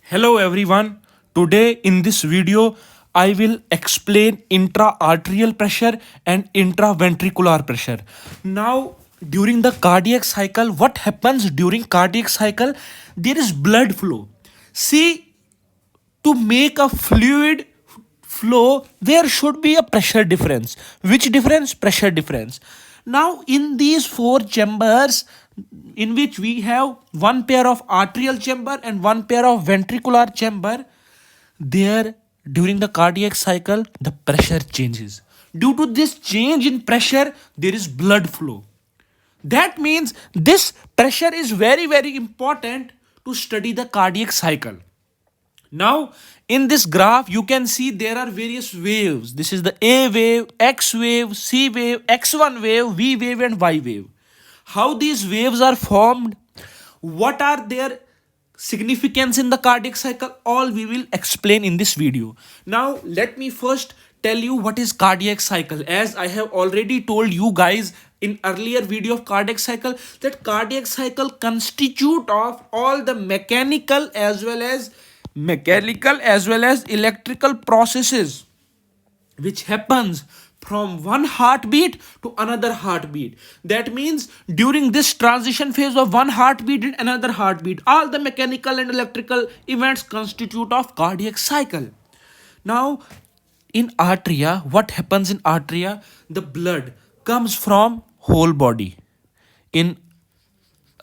Hello everyone. Today in this video I will explain intra-arterial pressure and intraventricular pressure. Now during the cardiac cycle, what happens during cardiac cycle? There is blood flow. See, to make a fluid flow there should be a pressure difference. Which difference? Pressure difference. Now in these four chambers, in which we have one pair of arterial chamber and one pair of ventricular chamber, there during the cardiac cycle the pressure changes. Due to this change in pressure there is blood flow. That means this pressure is very important to study the cardiac cycle. Now, in this graph, you can see there are various waves. This is the A wave, X wave, C wave, X1 wave, V wave, and Y wave. How these waves are formed, what are their significance in the cardiac cycle, all we will explain in this video. Now, let me first tell you what is cardiac cycle. As I have already told you guys in earlier video of cardiac cycle, that cardiac cycle constitute of all the mechanical as well as electrical processes which happens from one heartbeat to another heartbeat. That means during this transition phase of one heartbeat and another heartbeat, all the mechanical and electrical events constitute of cardiac cycle. Now in arteria, what happens in arteria? The blood comes from whole body. In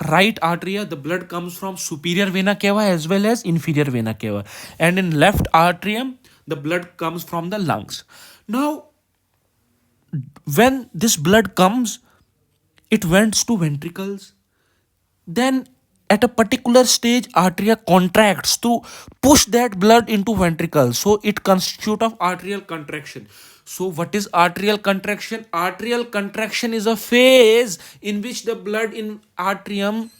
right arteria, the blood comes from superior vena cava as well as inferior vena cava, and in left atrium the blood comes from the lungs. Now when this blood comes, it went to ventricles, then at a particular stage arteria contracts to push that blood into ventricles, so it constitute of arterial contraction. So what is arterial contraction? Arterial contraction is a phase in which the blood in atrium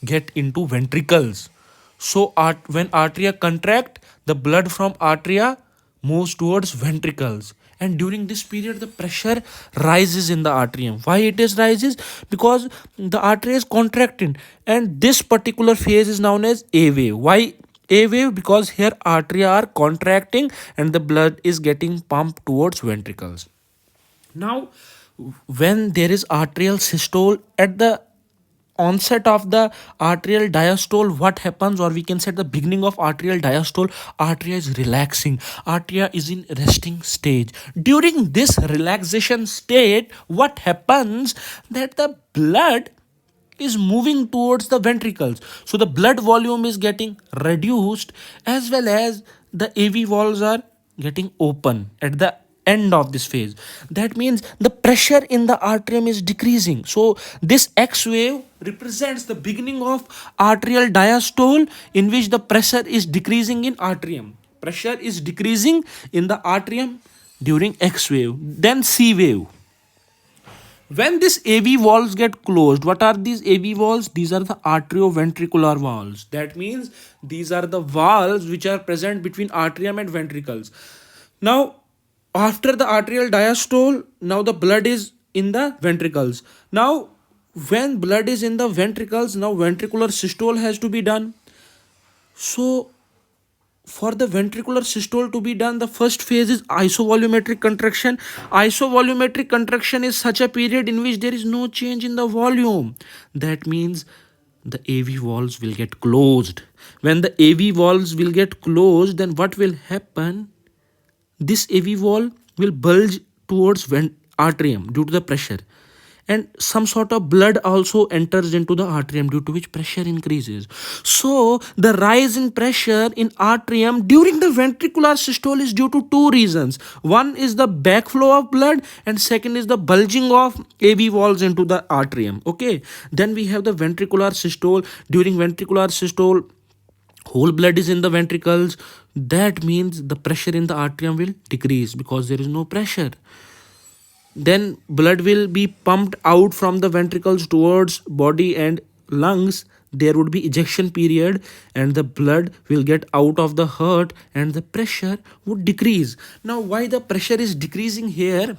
get into ventricles. So when arteria contract, the blood from arteria moves towards ventricles, and during this period the pressure rises in the atrium. Why it is rises? Because the artery is contracting, and this particular phase is known as A wave. Why A wave? Because here arteria are contracting and the blood is getting pumped towards ventricles. Now when there is arterial systole, at the onset of the arterial diastole, what happens, or we can say at the beginning of arterial diastole, arteria is relaxing, arteria is in resting stage. During this relaxation state, what happens, that the blood is moving towards the ventricles, so the blood volume is getting reduced, as well as the AV valves are getting open at the end of this phase. That means the pressure in the atrium is decreasing. So this X wave represents the beginning of arterial diastole, in which the pressure is decreasing in atrium. Pressure is decreasing in the atrium during X wave. Then C wave. When this AV valves get closed, what are these AV valves? These are the arterioventricular valves. That means these are the valves which are present between atrium and ventricles. Now after the arterial diastole, now the blood is in the ventricles. Now when blood is in the ventricles, now ventricular systole has to be done. So for the ventricular systole to be done, the first phase is isovolumetric contraction. Isovolumetric contraction is such a period in which there is no change in the volume. That means the AV valves will get closed. When the AV valves will get closed, then what will happen? This AV valve will bulge towards atrium due to the pressure, and some sort of blood also enters into the atrium, due to which pressure increases. So the rise in pressure in atrium during the ventricular systole is due to two reasons. One is the backflow of blood, and second is the bulging of AV valves into the atrium. Okay, then we have the ventricular systole. During ventricular systole, whole blood is in the ventricles. That means the pressure in the atrium will decrease because there is no pressure. Then blood will be pumped out from the ventricles towards body and lungs. There would be ejection period, and the blood will get out of the heart, and the pressure would decrease. Now why the pressure is decreasing here?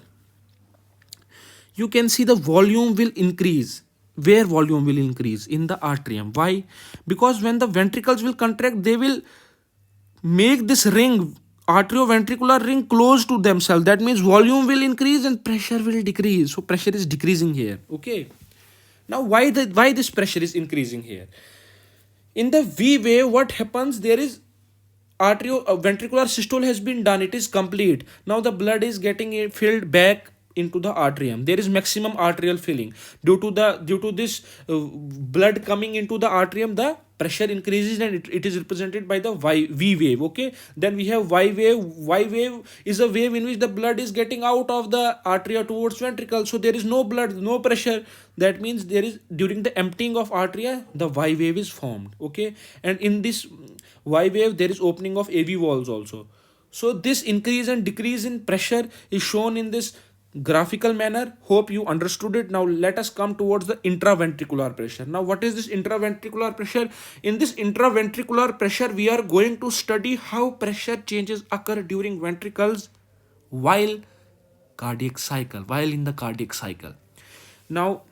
You can see the volume will increase. Where volume will increase? In the atrium. Why? Because when the ventricles will contract, they will make this ring, atrioventricular ring, close to themselves. That means volume will increase and pressure will decrease. So pressure is decreasing here. Okay. Now why this pressure is increasing here? In the V wave, what happens? There is ventricular systole has been done. It is complete. Now the blood is getting filled back into the atrium. There is maximum arterial filling. Due to this blood coming into the atrium, the pressure increases, and it is represented by the V wave. Okay. Then we have Y wave. Y wave is a wave in which the blood is getting out of the arteria towards ventricle. So there is no blood, no pressure. That means there is, during the emptying of arteria, the Y wave is formed. Okay. And in this Y wave, there is opening of AV valves also. So this increase and decrease in pressure is shown in this graphical manner. Hope you understood it. Now let us come towards the intraventricular pressure. Now what is this intraventricular pressure? In this intraventricular pressure, we are going to study how pressure changes occur during ventricles while in the cardiac cycle. Now,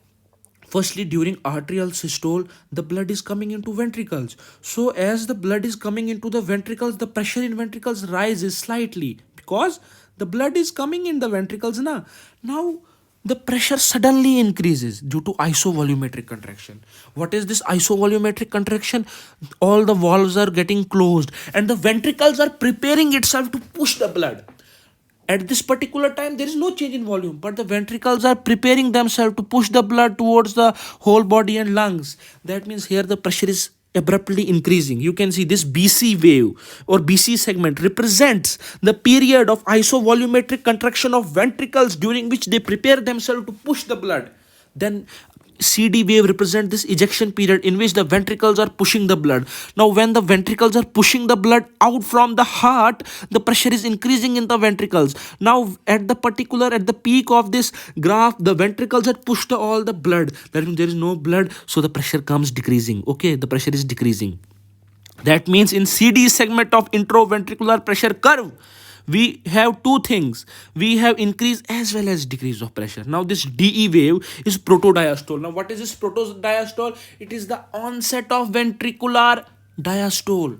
firstly, during arterial systole, the blood is coming into ventricles. So as the blood is coming into the ventricles, the pressure in ventricles rises slightly because the blood is coming in the ventricles. Now the pressure suddenly increases due to isovolumetric contraction. What is this isovolumetric contraction? All the valves are getting closed and the ventricles are preparing itself to push the blood. At this particular time, there is no change in volume, but the ventricles are preparing themselves to push the blood towards the whole body and lungs. That means here the pressure is abruptly increasing. You can see this BC wave or BC segment represents the period of isovolumetric contraction of ventricles during which they prepare themselves to push the blood. Then CD wave represent this ejection period in which the ventricles are pushing the blood. Now when the ventricles are pushing the blood out from the heart, the pressure is increasing in the ventricles. Now at the peak of this graph, the ventricles had pushed all the blood. That means there is no blood, so the pressure comes decreasing. Okay, the pressure is decreasing. That means in CD segment of intraventricular pressure curve, we have two things. We have increase as well as decrease of pressure. Now this DE wave is protodiastole. Now what is this protodiastole? It is the onset of ventricular diastole.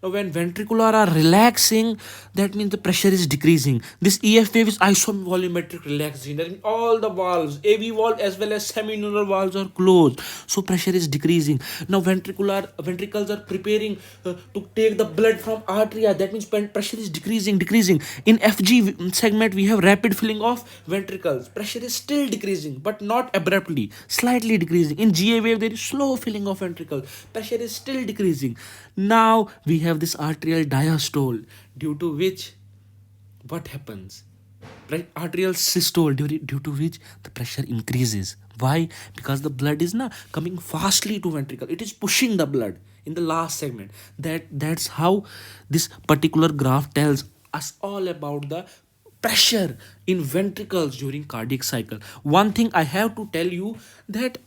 Now when ventricular are relaxing, that means the pressure is decreasing. This EF wave is isovolumetric relaxation. That means all the valves, AV valve as well as semilunar valves are closed. So pressure is decreasing. Now ventricles are preparing to take the blood from arteria. That means pressure is decreasing. In FG segment, we have rapid filling of ventricles. Pressure is still decreasing, but not abruptly, slightly decreasing. In GA wave, there is slow filling of ventricles. Pressure is still decreasing. Now we have this arterial diastole, due to which what happens? Arterial systole, due to which the pressure increases. Why? Because the blood is not coming fastly to ventricle. It is pushing the blood in the last segment. That's how this particular graph tells us all about the pressure in ventricles during cardiac cycle. One thing I have to tell you, that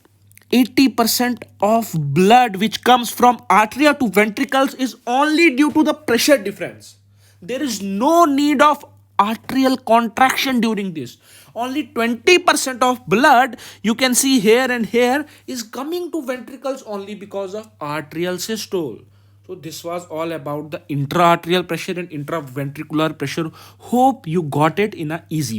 80% of blood which comes from arteria to ventricles is only due to the pressure difference. There is no need of arterial contraction during this. Only 20% of blood you can see here and here is coming to ventricles only because of arterial systole. So this was all about the intraarterial pressure and intraventricular pressure. Hope you got it in a easy